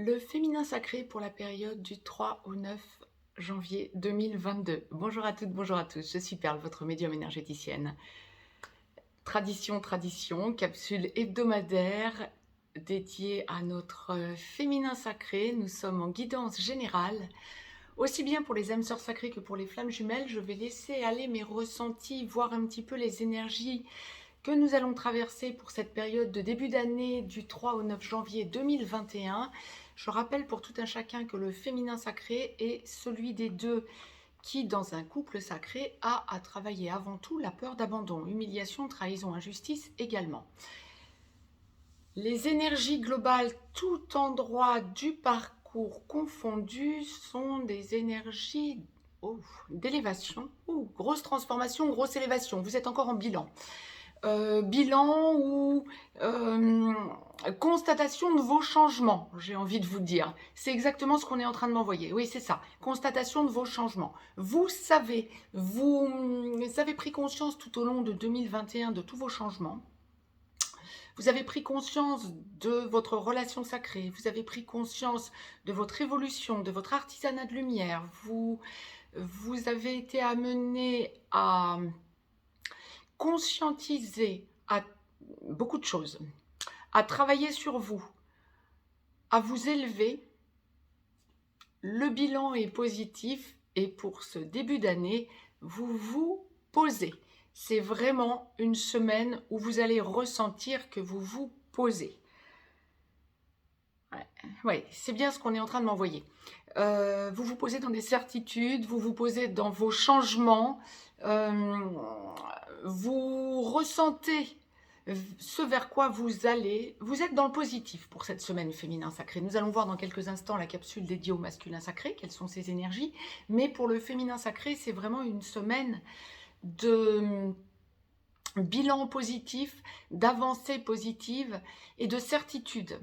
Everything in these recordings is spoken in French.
Le féminin sacré pour la période du 3 au 9 janvier 2022. Bonjour à toutes, bonjour à tous, je suis Perle, votre médium énergéticienne. Tradition, capsule hebdomadaire dédiée à notre féminin sacré. Nous sommes en guidance générale. Aussi bien pour les âmes sœurs sacrées que pour les flammes jumelles, je vais laisser aller mes ressentis, voir un petit peu les énergies que nous allons traverser pour cette période de début d'année du 3 au 9 janvier 2021. Je rappelle pour tout un chacun que le féminin sacré est celui des deux qui, dans un couple sacré, a à travailler avant tout la peur d'abandon, humiliation, trahison, injustice également. Les énergies globales, tout endroit du parcours confondu, sont des énergies d'élévation, grosse transformation, grosse élévation. Vous êtes encore en bilan. Bilan ou constatation de vos changements, j'ai envie de vous dire. C'est exactement ce qu'on est en train de m'envoyer. Oui, c'est ça. Constatation de vos changements. Vous avez pris conscience tout au long de 2021 de tous vos changements. Vous avez pris conscience de votre relation sacrée. Vous avez pris conscience de votre évolution, de votre artisanat de lumière. Vous avez été amené à conscientiser à beaucoup de choses, à travailler sur vous, à vous élever. Le bilan est positif et pour ce début d'année, vous vous posez. C'est vraiment une semaine où vous allez ressentir que vous vous posez. Ouais, c'est bien ce qu'on est en train de m'envoyer. Vous vous posez dans des certitudes, vous vous posez dans vos changements, vous ressentez ce vers quoi vous allez. Vous êtes dans le positif pour cette semaine féminin sacré. Nous allons voir dans quelques instants la capsule dédiée au masculin sacré, quelles sont ses énergies. Mais pour le féminin sacré, c'est vraiment une semaine de bilan positif, d'avancée positive et de certitude.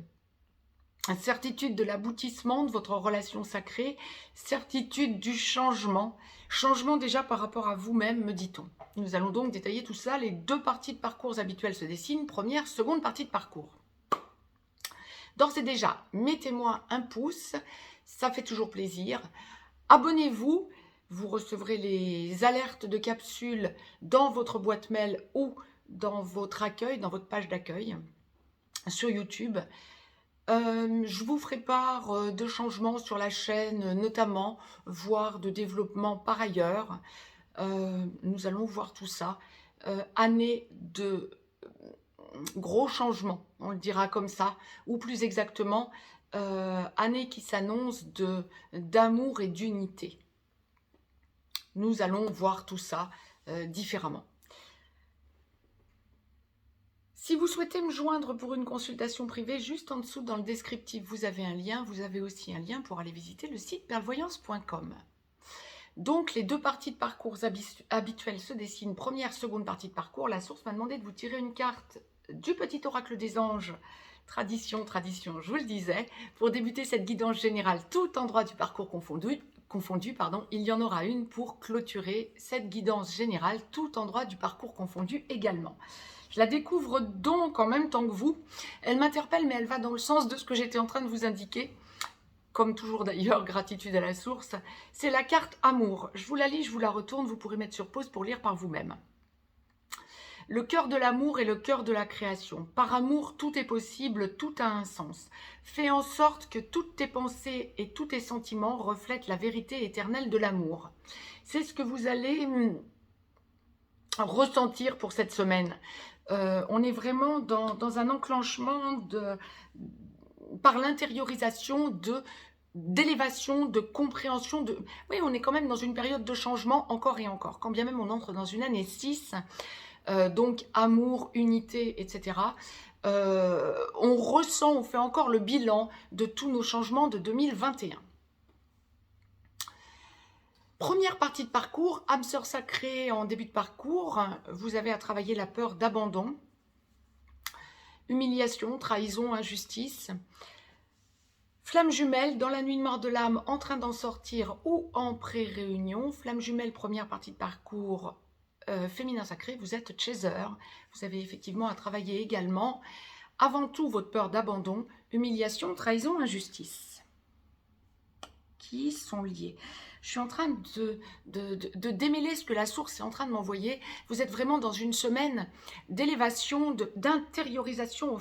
Certitude de l'aboutissement de votre relation sacrée, certitude du changement. Changement déjà par rapport à vous-même, me dit-on. Nous allons donc détailler tout ça. Les deux parties de parcours habituelles se dessinent. Première, seconde partie de parcours. D'ores et déjà, mettez-moi un pouce, ça fait toujours plaisir. Abonnez-vous, vous recevrez les alertes de capsules dans votre boîte mail ou dans votre accueil, dans votre page d'accueil sur YouTube. Je vous ferai part de changements sur la chaîne notamment, voire de développement par ailleurs. Nous allons voir tout ça. Année de gros changements, on le dira comme ça, ou plus exactement, année qui s'annonce d'amour et d'unité. Nous allons voir tout ça différemment. Si vous souhaitez me joindre pour une consultation privée, juste en dessous dans le descriptif, vous avez un lien. Vous avez aussi un lien pour aller visiter le site perlevoyance.com. Donc, les deux parties de parcours habituelles se dessinent. Première, seconde partie de parcours. La source m'a demandé de vous tirer une carte du petit oracle des anges. Tradition, je vous le disais. Pour débuter cette guidance générale, tout endroit du parcours confondu, il y en aura une pour clôturer cette guidance générale, tout endroit du parcours confondu également. Je la découvre donc en même temps que vous. Elle m'interpelle, mais elle va dans le sens de ce que j'étais en train de vous indiquer. Comme toujours d'ailleurs, gratitude à la source. C'est la carte amour. Je vous la lis, je vous la retourne. Vous pourrez mettre sur pause pour lire par vous-même. Le cœur de l'amour est le cœur de la création. Par amour, tout est possible, tout a un sens. Fais en sorte que toutes tes pensées et tous tes sentiments reflètent la vérité éternelle de l'amour. C'est ce que vous allez ressentir pour cette semaine. On est vraiment dans un enclenchement par l'intériorisation d'élévation, de compréhension. Oui, on est quand même dans une période de changement encore et encore. Quand bien même on entre dans une année 6, donc amour, unité, etc. On ressent, on fait encore le bilan de tous nos changements de 2021. Première partie de parcours, âme sœur sacrée en début de parcours, vous avez à travailler la peur d'abandon, humiliation, trahison, injustice. Flamme jumelle, dans la nuit noire de l'âme, en train d'en sortir ou en pré-réunion. Flamme jumelle, première partie de parcours, féminin sacré, vous êtes chaser. Vous avez effectivement à travailler également, avant tout, votre peur d'abandon, humiliation, trahison, injustice, qui sont liés. Je suis en train de démêler ce que la source est en train de m'envoyer. Vous êtes vraiment dans une semaine d'élévation, d'intériorisation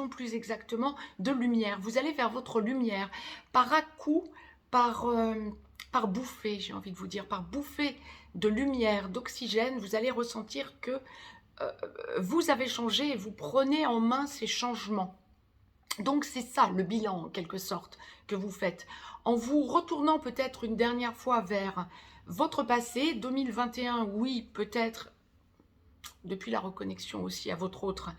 plus exactement, de lumière. Vous allez vers votre lumière par à-coup, par bouffée, j'ai envie de vous dire, par bouffée de lumière, d'oxygène. Vous allez ressentir que vous avez changé et vous prenez en main ces changements. Donc c'est ça le bilan en quelque sorte que vous faites. En vous retournant peut-être une dernière fois vers votre passé, 2021, oui, peut-être depuis la reconnexion aussi à votre autre.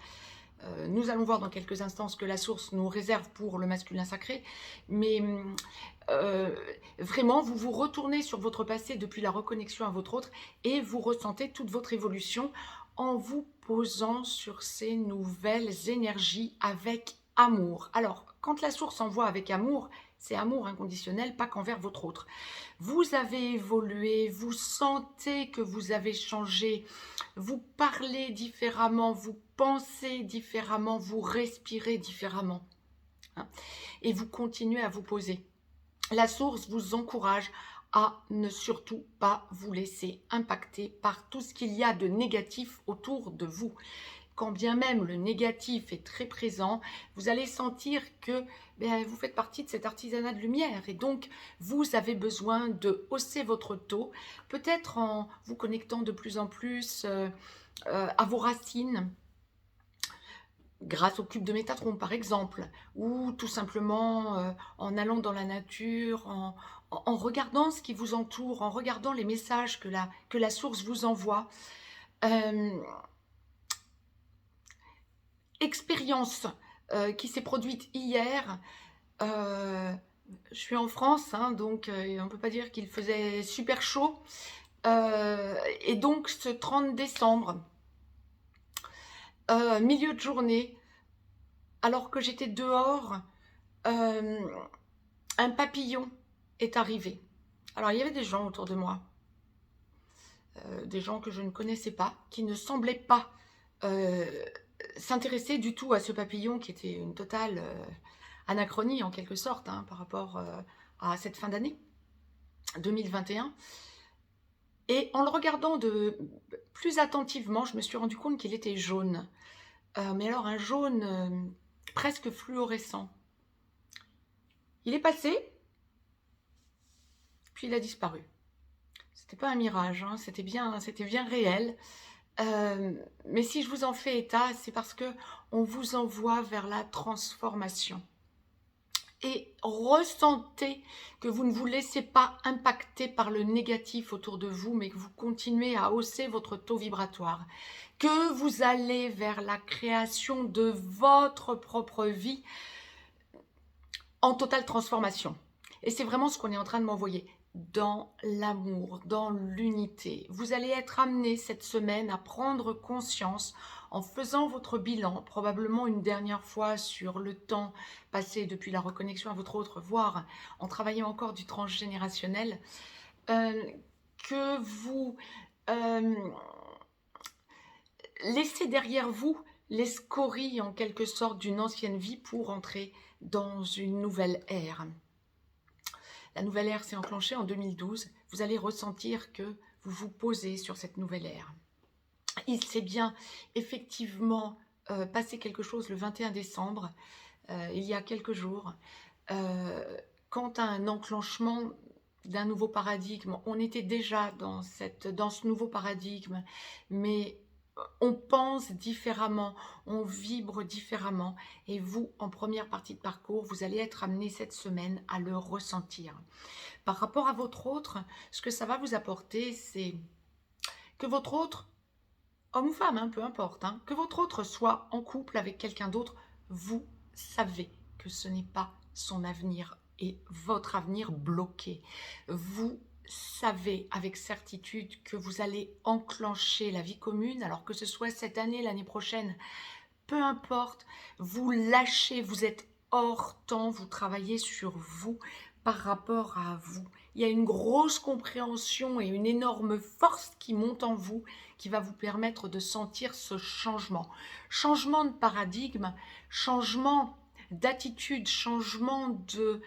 Nous allons voir dans quelques instants ce que la source nous réserve pour le masculin sacré, mais vraiment vous vous retournez sur votre passé depuis la reconnexion à votre autre et vous ressentez toute votre évolution en vous posant sur ces nouvelles énergies avec amour. Alors, quand la source envoie avec amour, c'est amour inconditionnel, pas qu'envers votre autre. Vous avez évolué, vous sentez que vous avez changé, vous parlez différemment, vous pensez différemment, vous respirez différemment. Hein, et vous continuez à vous poser. La source vous encourage à ne surtout pas vous laisser impacter par tout ce qu'il y a de négatif autour de vous. Quand bien même le négatif est très présent, vous allez sentir que vous faites partie de cet artisanat de lumière et donc vous avez besoin de hausser votre taux, peut-être en vous connectant de plus en plus à vos racines, grâce au cube de Métatron par exemple, ou tout simplement en allant dans la nature, en regardant ce qui vous entoure, en regardant les messages que la source vous envoie. Expérience qui s'est produite hier. Je suis en France, hein, donc on ne peut pas dire qu'il faisait super chaud. Et donc ce 30 décembre, milieu de journée, alors que j'étais dehors, un papillon est arrivé. Alors il y avait des gens autour de moi, des gens que je ne connaissais pas, qui ne semblaient pas s'intéresser du tout à ce papillon qui était une totale anachronie en quelque sorte hein, par rapport à cette fin d'année 2021. Et en le regardant de plus attentivement, je me suis rendu compte qu'il était jaune. Mais alors un jaune presque fluorescent. Il est passé, puis il a disparu. C'était pas un mirage, hein, c'était bien réel. Mais si je vous en fais état, c'est parce que on vous envoie vers la transformation. Et ressentez que vous ne vous laissez pas impacter par le négatif autour de vous, mais que vous continuez à hausser votre taux vibratoire, que vous allez vers la création de votre propre vie en totale transformation. Et c'est vraiment ce qu'on est en train de m'envoyer. Dans l'amour, dans l'unité. Vous allez être amené cette semaine à prendre conscience en faisant votre bilan, probablement une dernière fois sur le temps passé depuis la reconnexion à votre autre, voire en travaillant encore du transgénérationnel, que vous laissez derrière vous les scories en quelque sorte d'une ancienne vie pour entrer dans une nouvelle ère. La nouvelle ère s'est enclenchée en 2012. Vous allez ressentir que vous vous posez sur cette nouvelle ère. Il s'est bien effectivement passé quelque chose le 21 décembre, il y a quelques jours, quant à un enclenchement d'un nouveau paradigme. On était déjà dans ce nouveau paradigme, mais on pense différemment, on vibre différemment et vous, en première partie de parcours, vous allez être amené cette semaine à le ressentir. Par rapport à votre autre, ce que ça va vous apporter, c'est que votre autre, homme ou femme, hein, peu importe, hein, que votre autre soit en couple avec quelqu'un d'autre, vous savez que ce n'est pas son avenir et votre avenir bloqué. Vous savez avec certitude que vous allez enclencher la vie commune, alors que ce soit cette année, l'année prochaine, peu importe, vous lâchez, vous êtes hors temps, vous travaillez sur vous par rapport à vous. Il y a une grosse compréhension et une énorme force qui monte en vous, qui va vous permettre de sentir ce changement. Changement de paradigme, changement d'attitude, changement de,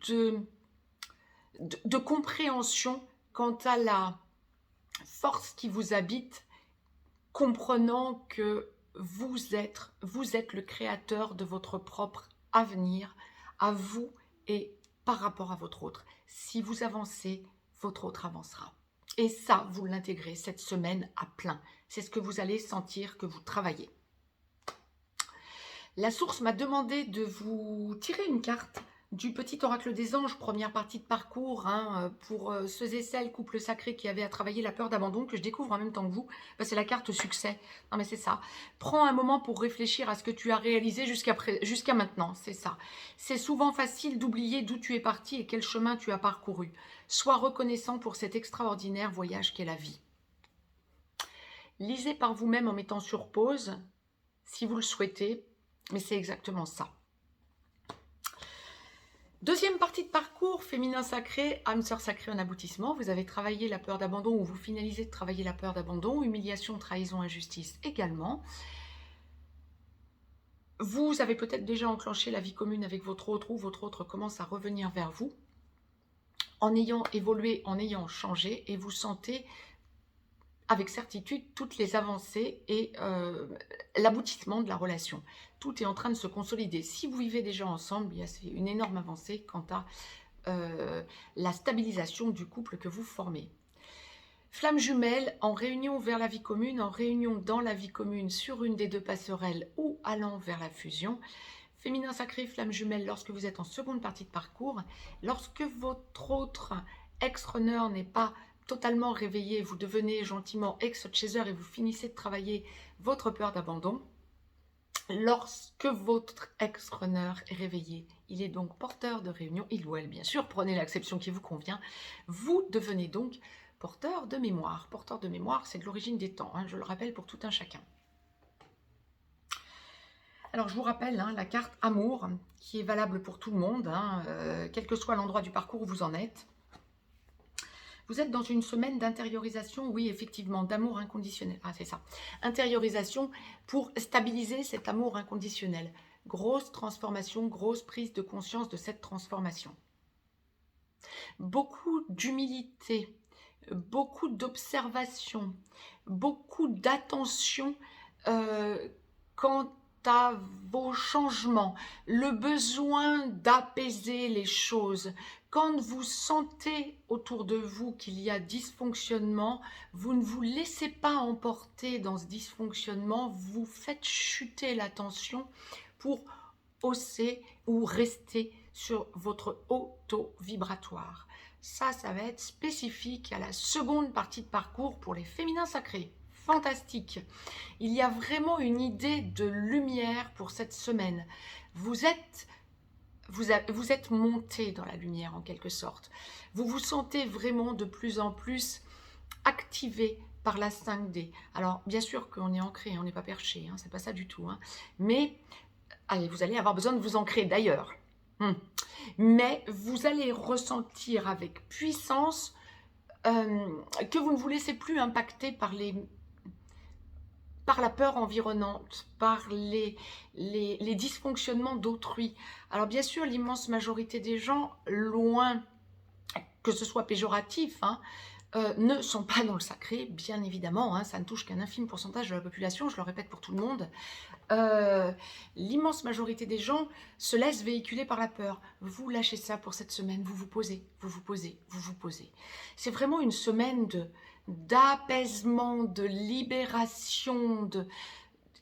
de compréhension quant à la force qui vous habite, comprenant que vous êtes le créateur de votre propre avenir, à vous et par rapport à votre autre. Si vous avancez, votre autre avancera. Et ça, vous l'intégrez cette semaine à plein. C'est ce que vous allez sentir que vous travaillez. La source m'a demandé de vous tirer une carte du petit oracle des anges, première partie de parcours, pour ceux et celles, couples sacrés qui avaient à travailler la peur d'abandon, que je découvre en même temps que vous. C'est la carte succès. Non mais c'est ça. Prends un moment pour réfléchir à ce que tu as réalisé jusqu'à maintenant, c'est ça. C'est souvent facile d'oublier d'où tu es parti et quel chemin tu as parcouru. Sois reconnaissant pour cet extraordinaire voyage qu'est la vie. Lisez par vous-même en mettant sur pause, si vous le souhaitez, mais c'est exactement ça. Deuxième partie de parcours, féminin sacré, âme sœur sacrée en aboutissement. Vous avez travaillé la peur d'abandon ou vous finalisez de travailler la peur d'abandon, humiliation, trahison, injustice également. Vous avez peut-être déjà enclenché la vie commune avec votre autre ou votre autre commence à revenir vers vous en ayant évolué, en ayant changé et vous sentez avec certitude toutes les avancées et l'aboutissement de la relation. Tout est en train de se consolider. Si vous vivez déjà ensemble, il y a une énorme avancée quant à la stabilisation du couple que vous formez. Flamme jumelle, en réunion vers la vie commune, en réunion dans la vie commune sur une des deux passerelles ou allant vers la fusion. Féminin sacré, flamme jumelle, lorsque vous êtes en seconde partie de parcours, lorsque votre autre ex-runner n'est pas totalement réveillé, vous devenez gentiment ex-chaser et vous finissez de travailler votre peur d'abandon. Lorsque votre ex-runner est réveillé, il est donc porteur de réunion, il ou elle bien sûr, prenez l'acception qui vous convient, vous devenez donc porteur de mémoire. Porteur de mémoire, c'est de l'origine des temps, je le rappelle pour tout un chacun. Alors je vous rappelle la carte amour, qui est valable pour tout le monde, quel que soit l'endroit du parcours où vous en êtes. Vous êtes dans une semaine d'intériorisation, oui, effectivement, d'amour inconditionnel. Ah, c'est ça. Intériorisation pour stabiliser cet amour inconditionnel. Grosse transformation, grosse prise de conscience de cette transformation. Beaucoup d'humilité, beaucoup d'observation, beaucoup d'attention quant à vos changements, le besoin d'apaiser les choses. Quand vous sentez autour de vous qu'il y a dysfonctionnement, vous ne vous laissez pas emporter dans ce dysfonctionnement, vous faites chuter la tension pour hausser ou rester sur votre haut taux vibratoire. Ça va être spécifique à la seconde partie de parcours pour les féminins sacrés. Fantastique. Il y a vraiment une idée de lumière pour cette semaine. Vous êtes monté dans la lumière en quelque sorte. Vous vous sentez vraiment de plus en plus activé par la 5D. Alors bien sûr qu'on est ancré, on n'est pas perché, c'est pas ça du tout. Mais allez, vous allez avoir besoin de vous ancrer d'ailleurs. Mais vous allez ressentir avec puissance que vous ne vous laissez plus impacter par la peur environnante, par les dysfonctionnements d'autrui. Alors bien sûr, l'immense majorité des gens, loin que ce soit péjoratif, ne sont pas dans le sacré, bien évidemment, ça ne touche qu'un infime pourcentage de la population, je le répète pour tout le monde. L'immense majorité des gens se laissent véhiculer par la peur. Vous lâchez ça pour cette semaine, vous vous posez, vous vous posez, vous vous posez. C'est vraiment une semaine d'apaisement, de libération,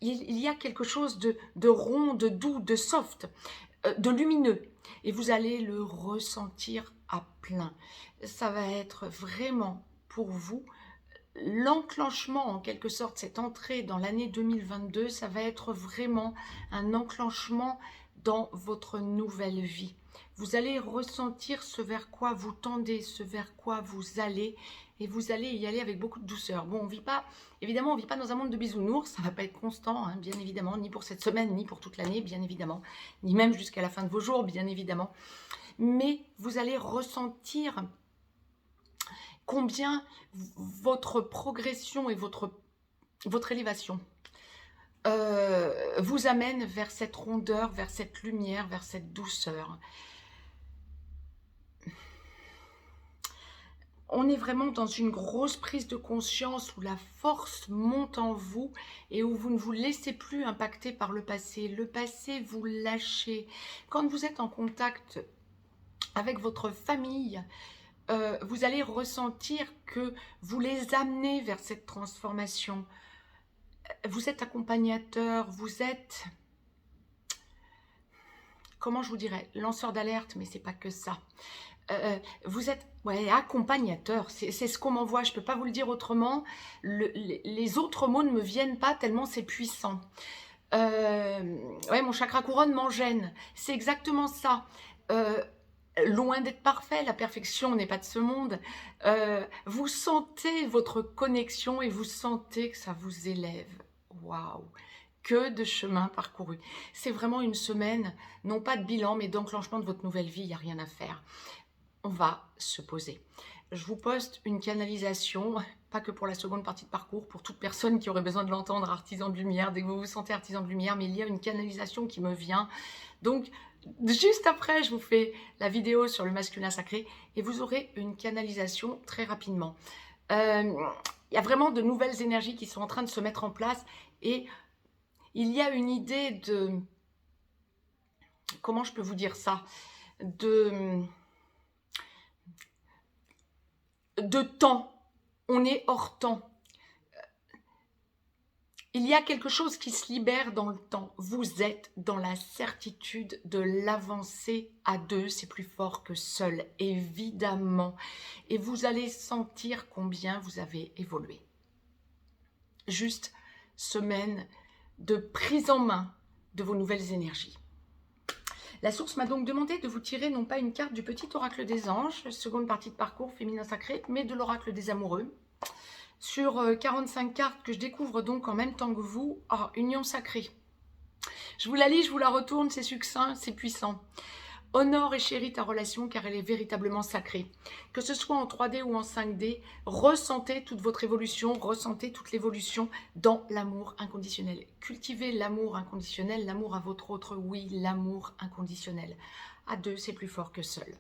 il y a quelque chose de rond, de doux, de soft, de lumineux. Et vous allez le ressentir à plein. Ça va être vraiment pour vous l'enclenchement, en quelque sorte, cette entrée dans l'année 2022, ça va être vraiment un enclenchement dans votre nouvelle vie. Vous allez ressentir ce vers quoi vous tendez, ce vers quoi vous allez, et vous allez y aller avec beaucoup de douceur. Bon, évidemment, on ne vit pas dans un monde de bisounours, ça ne va pas être constant, bien évidemment, ni pour cette semaine, ni pour toute l'année, bien évidemment, ni même jusqu'à la fin de vos jours, bien évidemment. Mais vous allez ressentir combien votre progression et votre élévation vous amène vers cette rondeur, vers cette lumière, vers cette douceur. On est vraiment dans une grosse prise de conscience où la force monte en vous et où vous ne vous laissez plus impacter par le passé. Le passé, vous lâchez. Quand vous êtes en contact avec votre famille, vous allez ressentir que vous les amenez vers cette transformation. Vous êtes accompagnateur, vous êtes, comment je vous dirais, lanceur d'alerte, mais c'est pas que ça. Vous êtes accompagnateur, c'est ce qu'on m'envoie, je ne peux pas vous le dire autrement. Les autres mots ne me viennent pas tellement c'est puissant. Mon chakra couronne m'en gêne, c'est exactement ça. Loin d'être parfait, la perfection n'est pas de ce monde. Vous sentez votre connexion et vous sentez que ça vous élève. Waouh! Que de chemin parcouru. C'est vraiment une semaine, non pas de bilan, mais d'enclenchement de votre nouvelle vie, il n'y a rien à faire. On va se poser. Je vous poste une canalisation, pas que pour la seconde partie de parcours, pour toute personne qui aurait besoin de l'entendre, artisan de lumière, dès que vous vous sentez artisan de lumière, mais il y a une canalisation qui me vient. Donc, juste après, je vous fais la vidéo sur le masculin sacré et vous aurez une canalisation très rapidement. Il y a vraiment de nouvelles énergies qui sont en train de se mettre en place et il y a une idée de... Comment je peux vous dire ça? De temps. On est hors temps. Il y a quelque chose qui se libère dans le temps. Vous êtes dans la certitude de l'avancée à deux. C'est plus fort que seul, évidemment. Et vous allez sentir combien vous avez évolué. Juste semaine de prise en main de vos nouvelles énergies. La source m'a donc demandé de vous tirer non pas une carte du petit oracle des anges, seconde partie de parcours féminin sacré, mais de l'oracle des amoureux. Sur 45 cartes que je découvre donc en même temps que vous, union sacrée. Je vous la lis, je vous la retourne, c'est succinct, c'est puissant. Honore et chéris ta relation car elle est véritablement sacrée. Que ce soit en 3D ou en 5D, ressentez toute votre évolution, ressentez toute l'évolution dans l'amour inconditionnel. Cultivez l'amour inconditionnel, l'amour à votre autre, oui, l'amour inconditionnel. À deux, c'est plus fort que seul.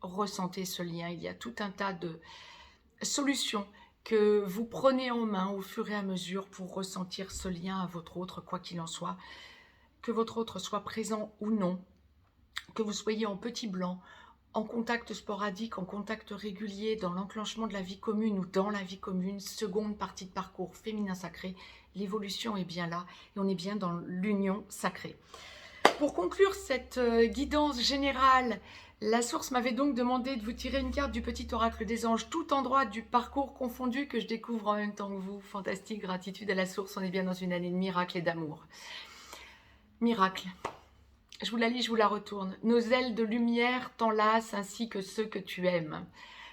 Ressentez ce lien, il y a tout un tas de solutions que vous prenez en main au fur et à mesure pour ressentir ce lien à votre autre, quoi qu'il en soit. Que votre autre soit présent ou non, que vous soyez en petit blanc, en contact sporadique, en contact régulier, dans l'enclenchement de la vie commune ou dans la vie commune, seconde partie de parcours féminin sacré, l'évolution est bien là et on est bien dans l'union sacrée. Pour conclure cette guidance générale, la source m'avait donc demandé de vous tirer une carte du petit oracle des anges, tout endroit du parcours confondu que je découvre en même temps que vous. Fantastique, gratitude à la source, on est bien dans une année de miracle et d'amour. Miracle. Je vous la lis, je vous la retourne. Nos ailes de lumière t'enlacent ainsi que ceux que tu aimes.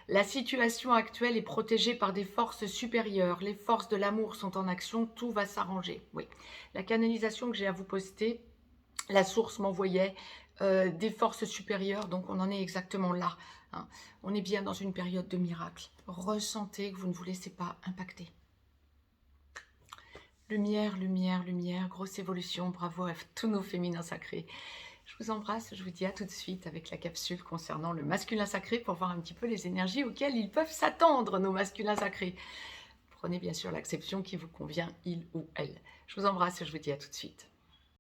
La situation actuelle est protégée par des forces supérieures. Les forces de l'amour sont en action, tout va s'arranger. Oui, la canalisation que j'ai à vous poster, la source m'envoyait des forces supérieures, donc on en est exactement là. Hein. On est bien dans une période de miracle. Ressentez que vous ne vous laissez pas impacter. Lumière, lumière, lumière, grosse évolution, bravo à tous nos féminins sacrés. Je vous embrasse, je vous dis à tout de suite avec la capsule concernant le masculin sacré pour voir un petit peu les énergies auxquelles ils peuvent s'attendre, nos masculins sacrés. Prenez bien sûr l'acception qui vous convient, il ou elle. Je vous embrasse et je vous dis à tout de suite.